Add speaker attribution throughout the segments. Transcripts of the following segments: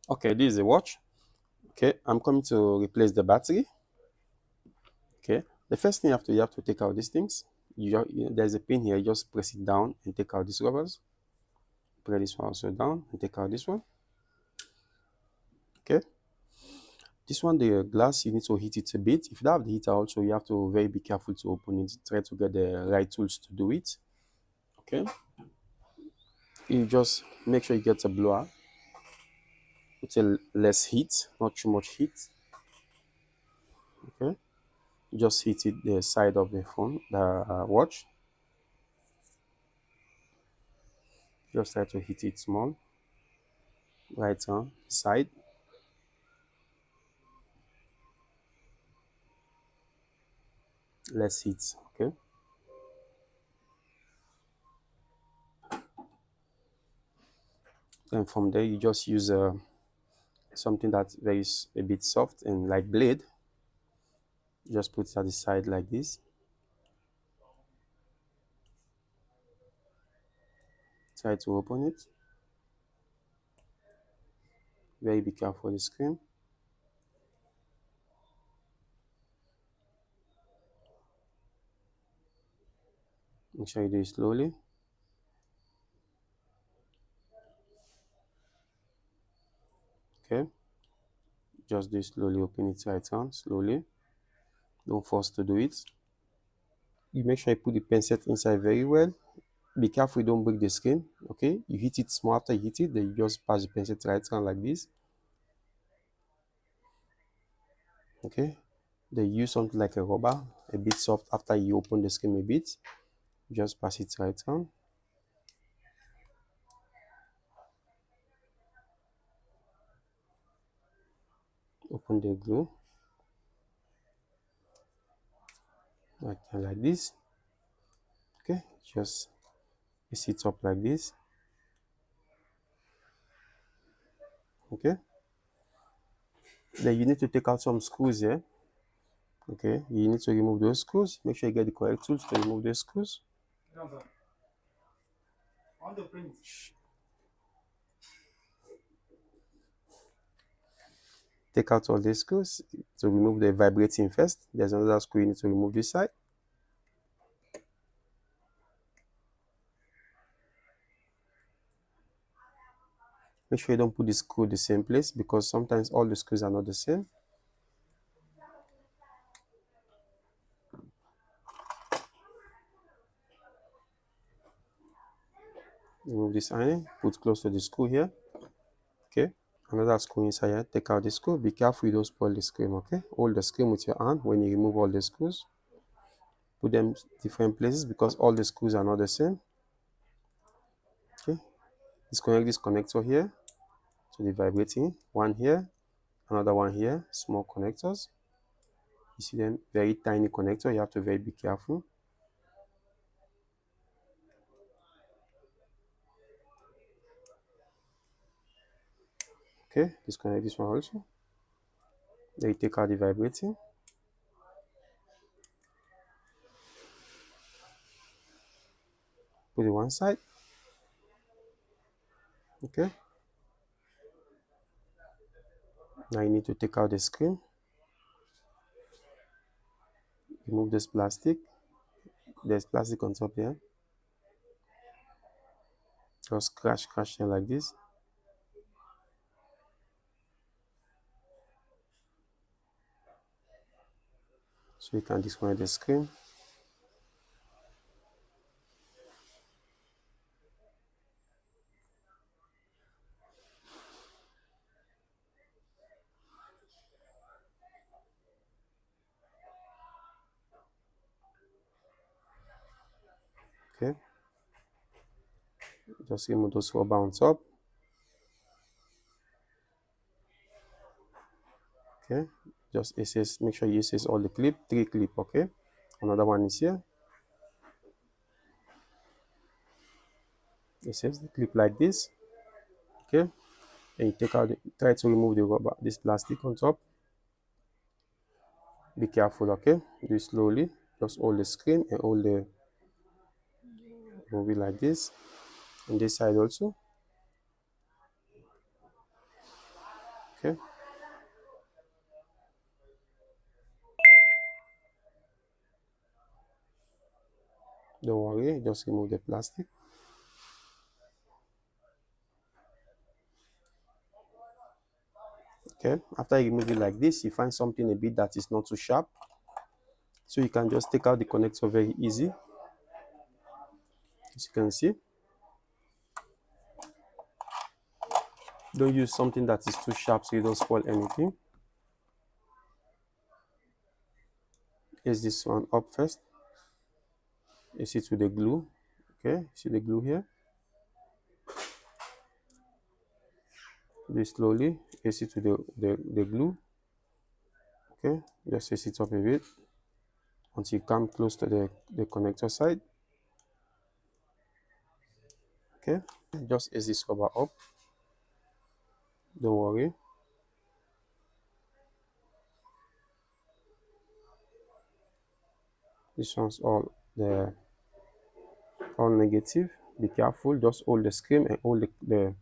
Speaker 1: Okay, this is a watch. Okay, I'm coming to replace the battery. Okay, the first thing you have to take out these things. There's a pin here. You just press it down and take out these rubbers. Press this one also down and take out this one. Okay, this one, the glass, you need to heat it a bit. If you don't have the heater also, you have to very be careful to open it. Try to get the right tools to do it. Okay, you just make sure you get a blower with a less heat, not too much heat. Okay, just hit it the side of the phone, the watch. Just try to hit it small, right on side. Less heat. Okay, and from there you just use something that's a bit soft and like blade. Just put it at the side like this. Try to open it. Very be careful with the screen. Make sure you do it slowly. Okay, just do it slowly. Open it right on slowly. Don't force to do it. You make sure you put the pen set inside very well. Be careful you don't break the screen. Okay, you hit it small. After you hit it, then you just pass the pen set right on like this. Okay, then use something like a rubber, a bit soft. After you open the screen a bit, just pass it right on. Open the glue like this. Okay, just place it up like this. Okay, then you need to take out some screws here. Okay, you need to remove those screws. Make sure you get the correct tools to remove those screws. Take out all the screws to remove the vibrating first. There's another screw you need to remove this side. Make sure you don't put the screw the same place because sometimes all the screws are not the same. Remove this iron, put close to the screw here. Okay, another screw inside here. Take out the screw. Be careful you don't spoil the screen. Okay, hold the screen with your hand when you remove all the screws. Put them different places because all the screws are not the same. Okay, disconnect this connector here to the vibrating one here, another one here, small connectors. You see them, very tiny connector. You have to very be careful. Okay, disconnect this one also. Then you take out the vibrating. Put it one side. Okay. Now you need to take out the screen. Remove this plastic. There's plastic on top here. Just scratch here like this. So you can disconnect the screen. Okay. Just remove those rubber on top. Okay. Just access, make sure you access all the clip, 3 clip, okay? Another one is here. Access the clip like this. Okay. And you take out try to remove the rubber, this plastic on top. Be careful, okay? Do it slowly. Just hold the screen and hold the movie like this. On this side also. Okay, don't worry, just remove the plastic. Okay, after you remove it like this, you find something a bit that is not too sharp, so you can just take out the connector very easy. As you can see, don't use something that is too sharp so you don't spoil anything. Is this one up first? Is it with the glue? Okay, see the glue here? Do it slowly. Is it with the glue? Okay, just place it up a bit until you come close to the connector side. Okay, just ease this cover up. Don't worry. This one's all negative. Be careful. Just hold the screen and hold the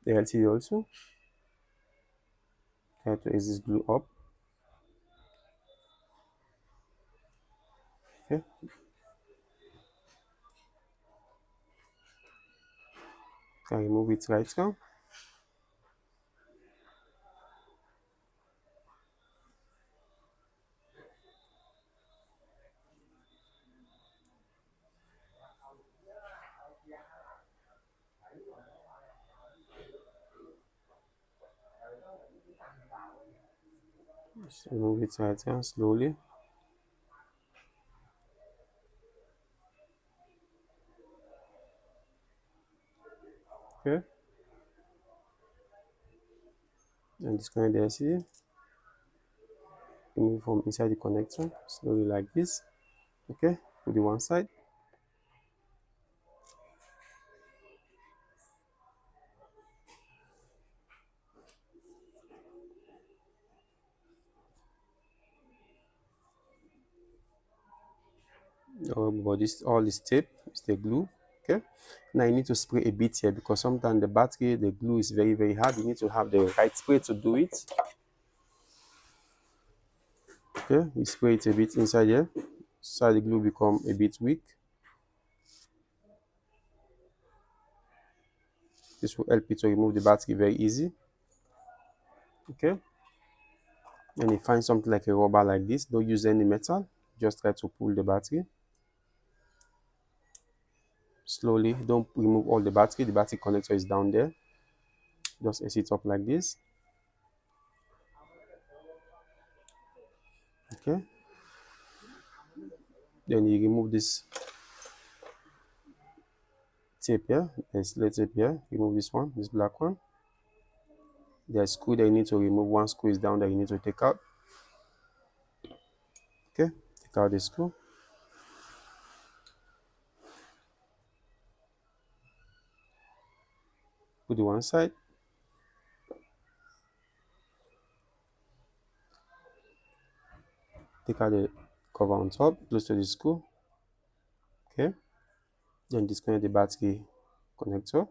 Speaker 1: LCD also. Try to ease this glue up. Okay. Can remove it right now. Just remove it right now slowly. Okay. And disconnect the LCD. Remove from inside the connector slowly like this. Okay. Put the one side. But this all is tape, it's the glue. Okay, now you need to spray a bit here because sometimes the battery, the glue is very hard. You need to have the right spray to do it. Okay, you spray it a bit inside here so the glue become a bit weak. This will help you to remove the battery very easy. Okay, and you find something like a rubber like this, don't use any metal, just try to pull the battery slowly. Don't remove all the battery connector is down there. Just set it up like this. Okay, then you remove this tape here, there's little tape here. Remove this one, this black one. There's screw that you need to remove. One screw is down that you need to take out. Okay, take out the screw. Put the one side. Take out the cover on top, close to the screw. Okay, then disconnect the battery connector.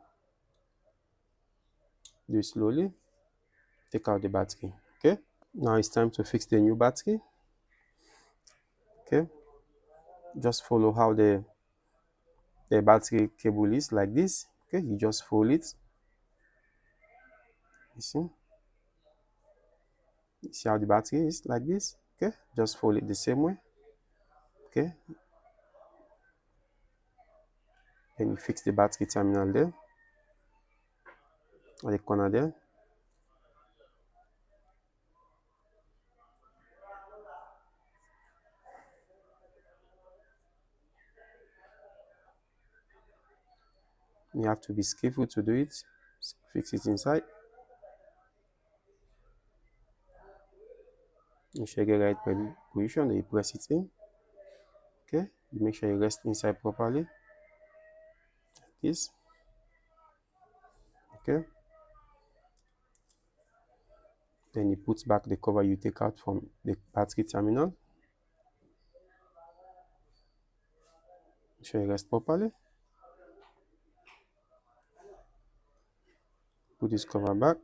Speaker 1: Do it slowly. Take out the battery. Okay, now it's time to fix the new battery. Okay, just follow how the battery cable is like this. Okay, you just fold it. You see how the battery is like this. Okay, just fold it the same way. Okay, then you fix the battery terminal there at the corner there. You have to be skillful to do it. Fix it inside. Make sure you get right position, then you press it in. Okay, you make sure you rest inside properly. Like this. Okay, then you put back the cover you take out from the battery terminal. Make sure you rest properly. Put this cover back.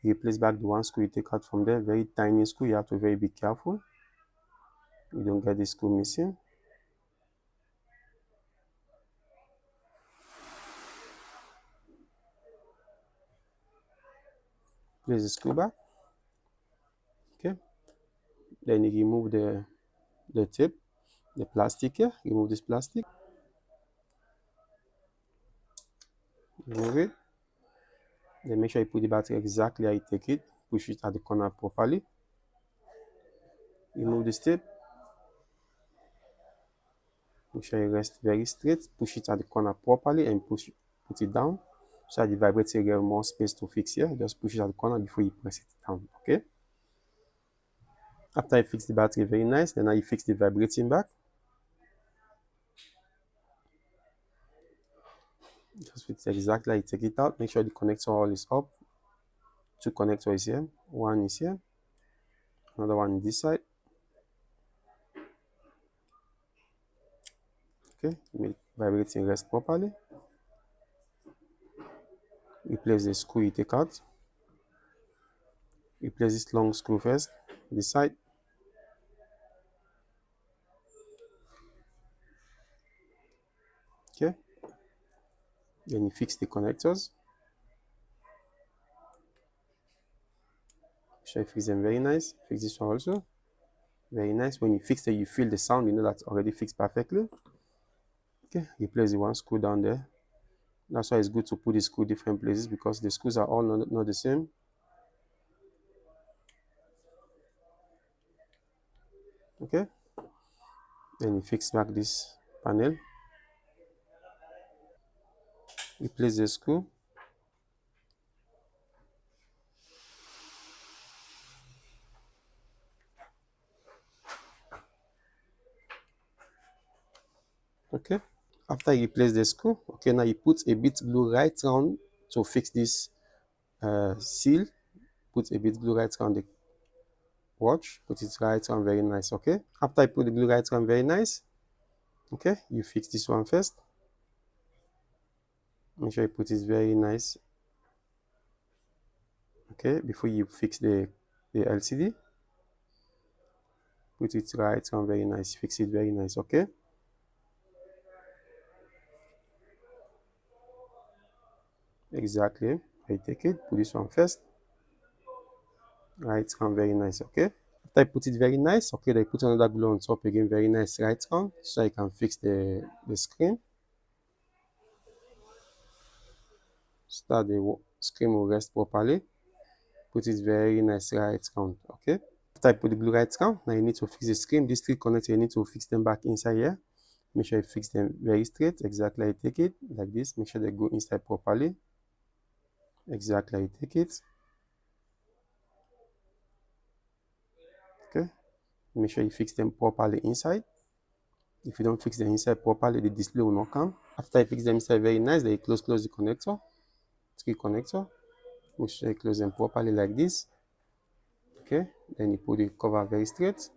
Speaker 1: You replace back the one screw you take out from there, very tiny screw. You have to be careful you don't get the screw missing. Place the screw back. Okay, then you remove the tape, the plastic here. Remove this plastic, remove it. Then make sure you put the battery exactly how you take it. Push it at the corner properly. Remove this tape. Make sure you rest very straight. Push it at the corner properly and put it down. So that the vibrator get more space to fix here. Just push it at the corner before you press it down. Okay. After you fix the battery very nice, then now you fix the vibrating back. Just fix exactly how you take it out. Make sure the connector all is up. Two connectors here. One is here. Another one on this side. Okay, make vibrating rest properly. Replace the screw you take out. Replace this long screw first, this side. Okay, then you fix the connectors. Make sure you fix them very nice. Fix this one also. Very nice. When you fix it, you feel the sound, you know that's already fixed perfectly. Okay, replace the one screw down there. That's why it's good to put the screw different places, because the screws are all not the same. Okay, then you fix back this panel. Replace the screw. Okay, after you replace the screw, okay, now you put a bit glue right around to fix this seal. Put a bit glue right around the watch. Put it right around very nice. Okay, after you put the glue right around very nice, okay, you fix this one first. Make sure you put it very nice. Okay, before you fix the LCD, put it right around very nice. Fix it very nice. Okay, exactly. I take it. Put this one first. Right around very nice. Okay, after I put it very nice, okay, then put another glue on top again very nice right around, so I can fix the screen. So that the screen will rest properly. Put it very nice right around. Okay, after I put the glue right around, now you need to fix the screen. These three connectors, you need to fix them back inside here. Make sure you fix them very straight, exactly how you take it, like this. Make sure they go inside properly, exactly how you take it. Okay, make sure you fix them properly inside. If you don't fix them inside properly, the display will not come. After you fix them inside very nice, then you close the connector, three connector. Make sure you close them properly like this. Okay, then you put the cover very straight.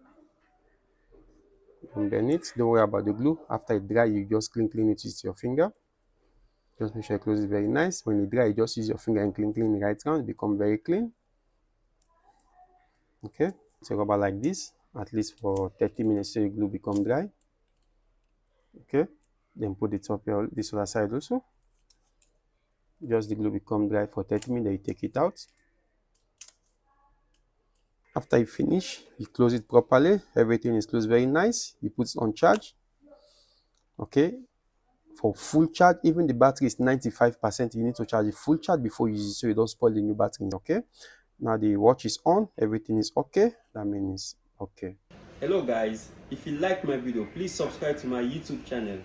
Speaker 1: And bend it. Don't worry about the glue. After it dry, you just clean it with your finger. Just make sure you close it very nice. When it dry, you just use your finger and clean it right around. It become very clean. Okay, it's a rubber like this, at least for 30 minutes so the glue become dry. Okay, then put the top here, this other side also. Just the glue become dry for 30 minutes, then you take it out. After you finish, you close it properly. Everything is closed very nice. You put it on charge. Okay, for full charge, even the battery is 95%, you need to charge it full charge before you use it so you don't spoil the new battery. Okay, now the watch is on, everything is okay. That means okay.
Speaker 2: Hello guys, if you like my video, please subscribe to my YouTube channel.